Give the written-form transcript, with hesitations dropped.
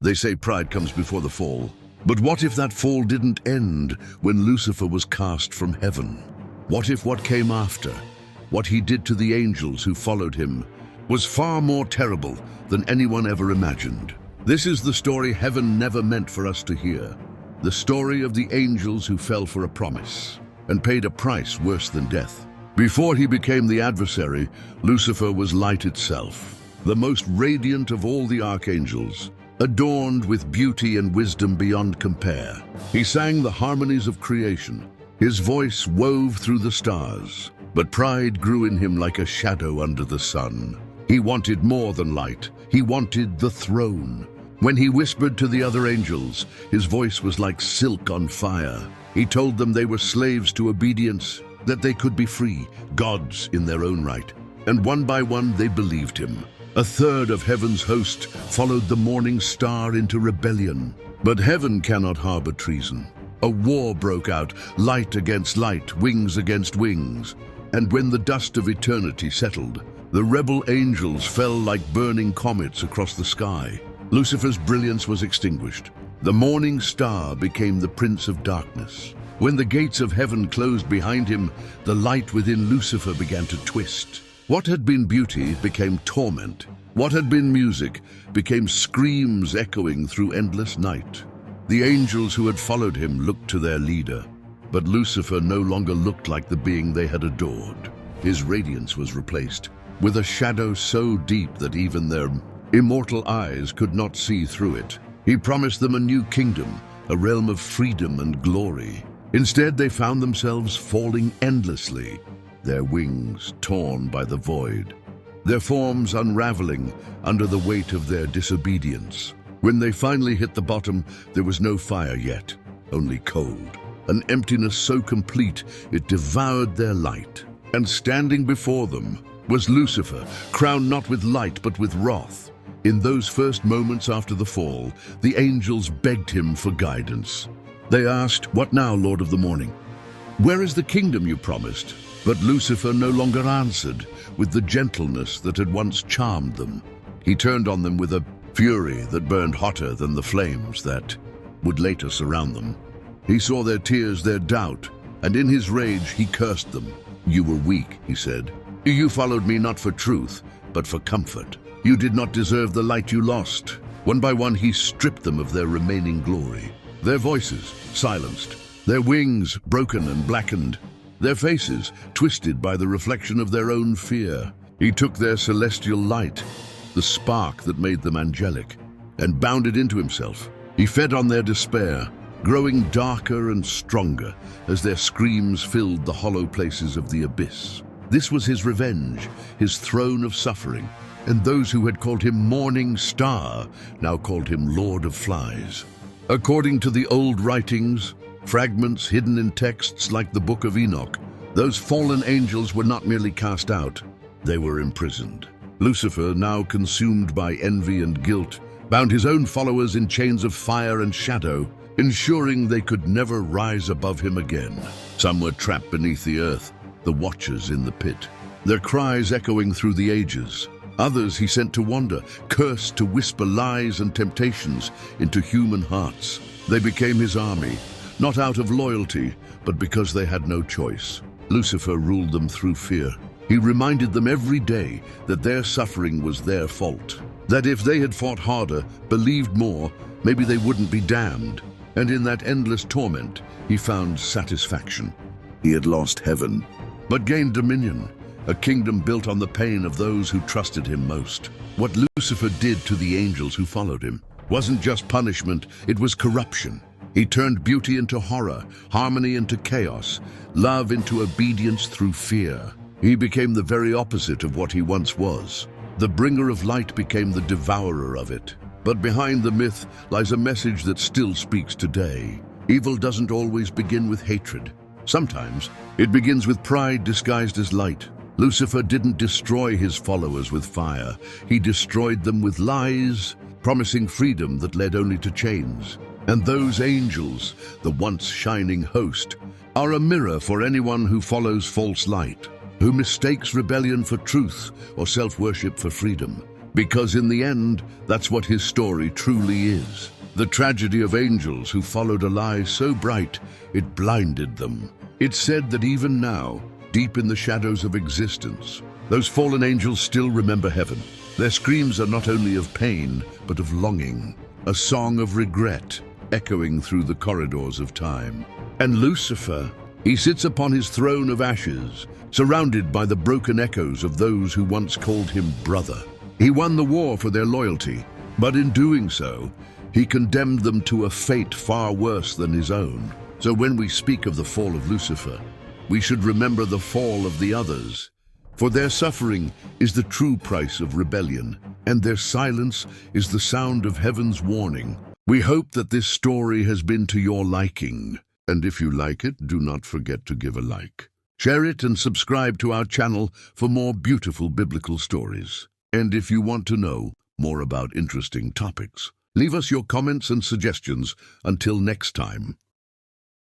They say pride comes before the fall. But what if that fall didn't end when Lucifer was cast from heaven? What if what came after, what he did to the angels who followed him, was far more terrible than anyone ever imagined? This is the story heaven never meant for us to hear. The story of the angels who fell for a promise and paid a price worse than death. Before he became the adversary, Lucifer was light itself, the most radiant of all the archangels, adorned with beauty and wisdom beyond compare. He sang the harmonies of creation. His voice wove through the stars, but pride grew in him like a shadow under the sun. He wanted more than light. He wanted the throne. When he whispered to the other angels, his voice was like silk on fire. He told them they were slaves to obedience, that they could be free, gods in their own right. And one by one they believed him. A third of heaven's host followed the morning star into rebellion. But heaven cannot harbor treason. A war broke out, light against light, wings against wings. And when the dust of eternity settled, the rebel angels fell like burning comets across the sky. Lucifer's brilliance was extinguished. The morning star became the prince of darkness. When the gates of heaven closed behind him, the light within Lucifer began to twist. What had been beauty became torment. What had been music became screams echoing through endless night. The angels who had followed him looked to their leader, but Lucifer no longer looked like the being they had adored. His radiance was replaced with a shadow so deep that even their immortal eyes could not see through it. He promised them a new kingdom, a realm of freedom and glory. Instead, they found themselves falling endlessly, their wings torn by the void, their forms unraveling under the weight of their disobedience. When they finally hit the bottom, there was no fire yet, only cold, an emptiness so complete it devoured their light. And standing before them was Lucifer, crowned not with light but with wrath. In those first moments after the fall, the angels begged him for guidance. They asked, "What now, Lord of the morning? Where is the kingdom you promised?" But Lucifer no longer answered with the gentleness that had once charmed them. He turned on them with a fury that burned hotter than the flames that would later surround them. He saw their tears, their doubt, and in his rage he cursed them. "You were weak," he said. "You followed me not for truth, but for comfort. You did not deserve the light you lost." One by one he stripped them of their remaining glory. Their voices silenced, their wings broken and blackened, their faces twisted by the reflection of their own fear. He took their celestial light, the spark that made them angelic, and bound it into himself. He fed on their despair, growing darker and stronger as their screams filled the hollow places of the abyss. This was his revenge, his throne of suffering, and those who had called him Morning Star now called him Lord of Flies. According to the old writings, fragments hidden in texts like the Book of Enoch, those fallen angels were not merely cast out, they were imprisoned. Lucifer, now consumed by envy and guilt, bound his own followers in chains of fire and shadow, ensuring they could never rise above him again. Some were trapped beneath the earth, the watchers in the pit, their cries echoing through the ages. Others he sent to wander, cursed to whisper lies and temptations into human hearts. They became his army, not out of loyalty, but because they had no choice. Lucifer ruled them through fear. He reminded them every day that their suffering was their fault, that if they had fought harder, believed more, maybe they wouldn't be damned. And in that endless torment, he found satisfaction. He had lost heaven, but gained dominion, a kingdom built on the pain of those who trusted him most. What Lucifer did to the angels who followed him wasn't just punishment, it was corruption. He turned beauty into horror, harmony into chaos, love into obedience through fear. He became the very opposite of what he once was. The bringer of light became the devourer of it. But behind the myth lies a message that still speaks today. Evil doesn't always begin with hatred. Sometimes it begins with pride disguised as light. Lucifer didn't destroy his followers with fire. He destroyed them with lies, promising freedom that led only to chains. And those angels, the once shining host, are a mirror for anyone who follows false light, who mistakes rebellion for truth or self-worship for freedom. Because in the end, that's what his story truly is. The tragedy of angels who followed a lie so bright, it blinded them. It's said that even now, deep in the shadows of existence, those fallen angels still remember heaven. Their screams are not only of pain, but of longing, a song of regret echoing through the corridors of time. And Lucifer, he sits upon his throne of ashes, surrounded by the broken echoes of those who once called him brother. He won the war for their loyalty, but in doing so, he condemned them to a fate far worse than his own. So when we speak of the fall of Lucifer, we should remember the fall of the others. For their suffering is the true price of rebellion, and their silence is the sound of heaven's warning. We hope that this story has been to your liking, and if you like it, do not forget to give a like. Share it and subscribe to our channel for more beautiful biblical stories. And if you want to know more about interesting topics, leave us your comments and suggestions. Until next time.